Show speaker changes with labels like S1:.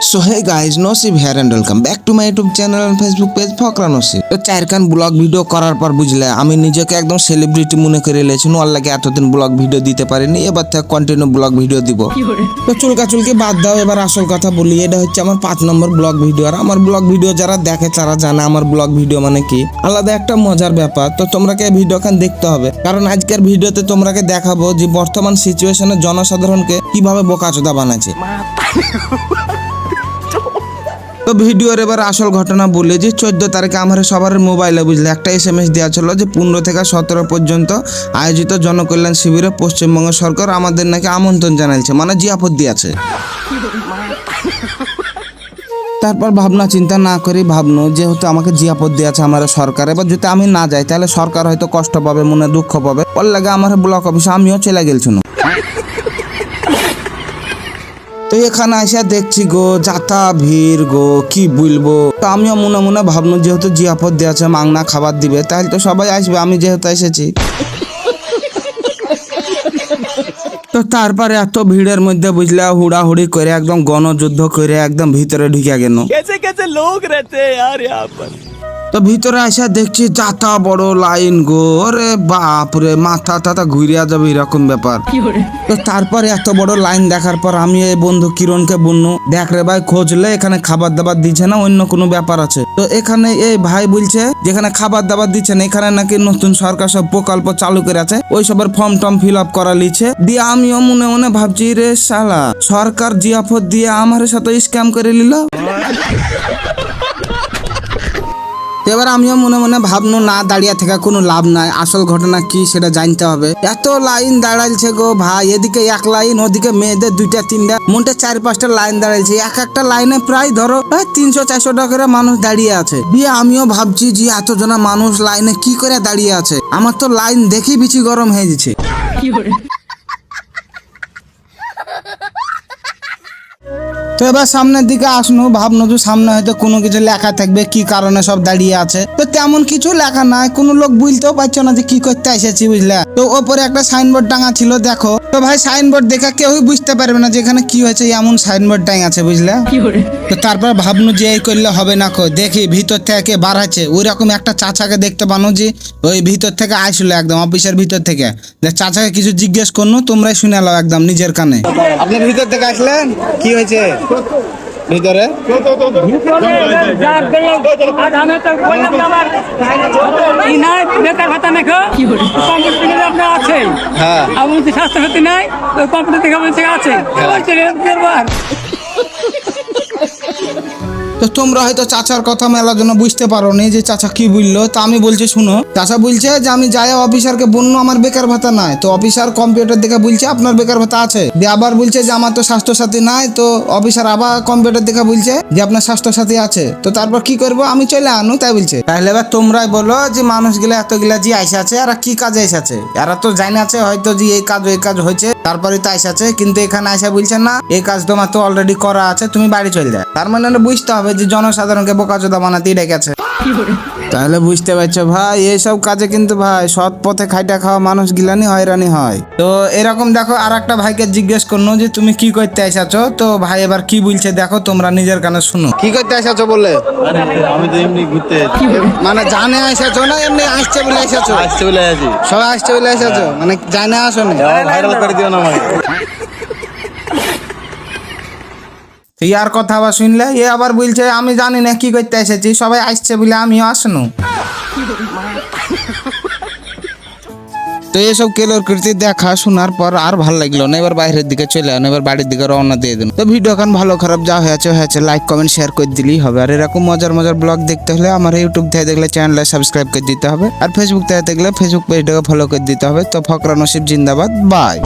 S1: So hey guys, Nosib here and welcome back to my YouTube channel and Facebook page ফকরা নসিব। তো চারখান blog video করার পর বুঝলে আমি নিজেকে একদম সেলিব্রিটি মনে করে লেছি। ওর লাগে এতদিন ব্লগ ভিডিও দিতে পারিনি, এবার থেকে কন্টিনিউ ব্লগ ভিডিও দিব। তো চুলকি বাদ দাও, এবার আসল কথা বলি। এটা হচ্ছে আমার 5 নম্বর ব্লগ ভিডিও। আর আমার ব্লগ ভিডিও যারা দেখে তারা জানে আমার ব্লগ ভিডিও মানে কি, আলাদা একটা মজার ব্যাপার। তো তোমরাকে ভিডিও খান দেখতে হবে, কারণ আজকের ভিডিওতে তোমরাকে দেখাবো যে বর্তমান সিচুয়েশনে জনসাধারণকে কিভাবে বোকাচোদা বানাচ্ছে। তো ভিডিওর এবার আসল ঘটনা বলে যে 14 তারিখে আমার সবার মোবাইলে বুঝলে একটা SMS দেওয়া ছিল যে 15 থেকে 17 পর্যন্ত আয়োজিত জনকল্যাণ শিবিরে পশ্চিমবঙ্গ সরকার আমাদের নাকি আমন্ত্রণ জানাইছে, মানে জিয়াপত দিয়েছে। তারপর ভাবনা চিন্তা না করে ভাবনো যেহেতু আমাকে জিয়াপত দিয়েছে আমার সরকার, এবার যদি আমি না যাই তাহলে সরকার হয়তো কষ্ট পাবে, মনে দুঃখ পাবে। ওর লাগে আমার ব্লক অফিসে আমিও চলে গেছিলাম। তো এখানে এসে দেখছি গো যাতা ভিড় গো, কি বলবো। তো আমিও মনে মনে ভাবনো যেহেতু জিয়াপত দিয়েছে মাংনা খাবার দিবে, তাহলে তো সবাই আসবে, আমি যেহেতু এসেছি। তো তারপরে এত ভিড়ের মধ্যে বুঝলে হুড়াহুড়ি করে একদম গণযুদ্ধ করে একদম ভিতরে ঢুকে গেল। তো ভিতরে এসে দেখছি যাতা বড় লাইন গো, রে বাপরে মাথা টাথা ঘুরিয়া যাবে এরকম ব্যাপার। তো তারপরে এত বড় লাইন দেখার পর আমি এই বন্ধু কিরণকে বললু, দেখ রে ভাই খোঁজলে এখানে খাবার দাবার দিচ্ছে না, অন্য কোনো ব্যাপার আছে। তো এখানে এই ভাই বলছে যেখানে খাবার দাবার দিচ্ছে না এখানে নাকি নতুন সরকার সব প্রকল্প চালু করে আছে, ওই সবের ফর্ম টর্ম ফিল আপ করা লিছে। দিয়ে আমিও মনে মনে ভাবছি রে শালা সরকার জিয়াপত দিয়ে আমার সাথে স্ক্যাম করে নিল। এবার আমিও মনে মনে ভাবনো না দাঁড়িয়ে থাকা কোনো লাভ নাই, আসল ঘটনা কি সেটা জানতে হবে। এত লাইন দাঁড়াইছে গো ভাই, এদিকে এক লাইন ওদিকে মেয়েদের 2টা 3টা মোটে 4-5টা লাইন দাঁড়াইছে। এক একটা লাইনে প্রায় ধরো 300-400 টাকা করে মানুষ দাঁড়িয়ে আছে। দিয়ে আমিও ভাবছি যে এতজনা মানুষ লাইনে কি করে দাঁড়িয়ে আছে, আমার তো লাইন দেখি বিচি গরম হয়ে যাচ্ছে। তো এবার সামনের দিকে আসনো, ভাবনো যে সামনে হয়তো কোনো কিছু লেখা থাকবে কি কারণে সব দাঁড়িয়ে আছে। তো তেমন কিছু লেখা নাই, কোনো লোক বুঝতেও পারছো না যে কি করতে এসেছি বুঝলে। তো ওপরে একটা সাইনবোর্ড টাঙা ছিল দেখো। তো ভাই সাইনবোর্ড দেখে কেউই বুঝতে পারবে না যে এখানে কি হয়েছে, এমন সাইনবোর্ড টাঙা আছে বুঝলে। তো তারপর ভাবনো যে এই করলে হবে না, দেখি ভিতর থেকে বাড়াচ্ছে। ওই রকম একটা চাচাকে দেখতে পানো যে ওই ভিতর থেকে আসলো একদম অফিসের ভিতর থেকে। চাচাকে কিছু জিজ্ঞেস করলো, তোমরাই শুনে নাও একদম নিজের কানে। আপনি ভিতর থেকে আসলেন, কি হয়েছে ভিতরে?
S2: বেকার ভাতা মেখো আছে, স্বাস্থ্য সাথী নাই, কম্পিউটার থেকে আছে।
S1: তো তোমরা হয়তো চাচার কথা মেলার জন্য বুঝতে পারো নি যে চাচা কি বললো। তো আমি বলছি শুনো, চাচা বলছে যে আমি যাই অফিসারকে বললো আমার বেকার ভাতা নাই। তো অফিসার কম্পিউটার দেখে বলছে আপনার বেকার ভাতা আছে। দিয়ে আবার বলছে যে আমার তো স্বাস্থ্য সাথী নাই। তো অফিসার আবার কম্পিউটার দেখে বলছে যে আপনার স্বাস্থ্য সাথী আছে। তো তারপর কি করবো, আমি চলে আনু তাই বলছে। তাহলে এবার তোমরাই বলো যে মানুষগুলা এতগুলা যে আইসা আছে এরা কি কাজে এসেছে? এরা তো জানে আছে হয়তো যে এই কাজ হয়েছে তারপরে তো আইসাছে, কিন্তু এখানে আইসা বলছে না এই কাজ তোমার তো অলরেডি করা আছে, তুমি বাড়ি চলে যায়। তার মানে বুঝতে হবে যে জনসাধারণকে বোকাচোদা বানাতেই ডেকেছে। তাহলে বুঝতে পারছো ভাই, এইসব কাজে কিন্তু ভাই সৎ পথে খাইটা খাওয়া মানুষ গিলানি হয়রানি হয়। তো এরকম দেখো আর একটা ভাইকে জিজ্ঞেস করলো যে তুমি কি করতে এসেছো। তো ভাই এবার কি বলছে দেখো, তোমরা নিজের কানে শুনো। কি করতে এসেছো বলে?
S3: আমি তো এমনি ঘুরতে,
S1: মানে জানে এসেছো না এমনি আসছে বলে এসেছো?
S3: আসতে বলে আছি।
S1: সবাই আসছে বলে এসেছো, মানে জানে আসো না?
S3: ভাইরাল করে দিও না আমাকে।
S1: ইয়ার কথা আবার শুনলে এ আবার বলছে আমি জানি না কি করতে এসেছি, সবাই আসছে বলে আমিও আসনু। তো এসব কেলোর কীর্তি দেখা শোনার পর আর ভালো লাগলো না, এবার বাইরের দিকে চলে আনো, এবার বাড়ির দিকে রওনা দিয়ে দিন। তো ভিডিও এখন ভালো খারাপ যা হয়েছে লাইক কমেন্ট শেয়ার করে দিলেই হবে। আর এরকম মজার ব্লগ দেখতে হলে আমার ইউটিউব থেকে দেখলে চ্যানেলটা সাবস্ক্রাইব করে দিতে হবে, আর ফেসবুক থেকে দেখলে ফেসবুক পেজটাকে ফলো করে দিতে হবে। তো ফকরা নসিব জিন্দাবাদ, বাই।